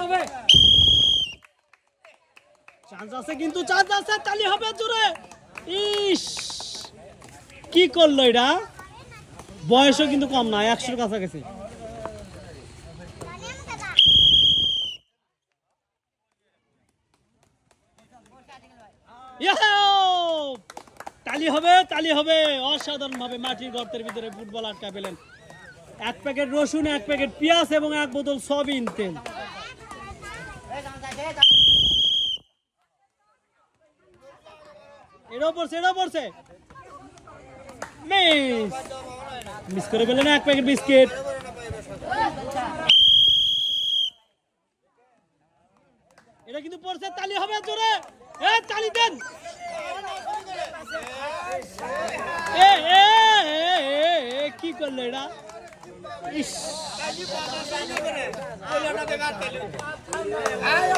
হবে চান্স আছে কিন্তু চান্স আছে তালি হবে জোরে ইস কি করলো এটা বয়সও কিন্তু কম না 100 কাছাকাছি তালি হবে অসাধারণ ভাবে মাটির গর্তের ভিতরে ফুটবল আটকা পেলেন 1 প্যাকেট রসুন 1 প্যাকেট পেঁয়াজ এবং 1 বোতল সয়াবিন তেল এটাও পড়ছে মিস করে পেলেন 1 প্যাকেট বিস্কিট এটা কিন্তু পড়ছে তালি হবে জোরে তালি দেন কি করলো এটা ইস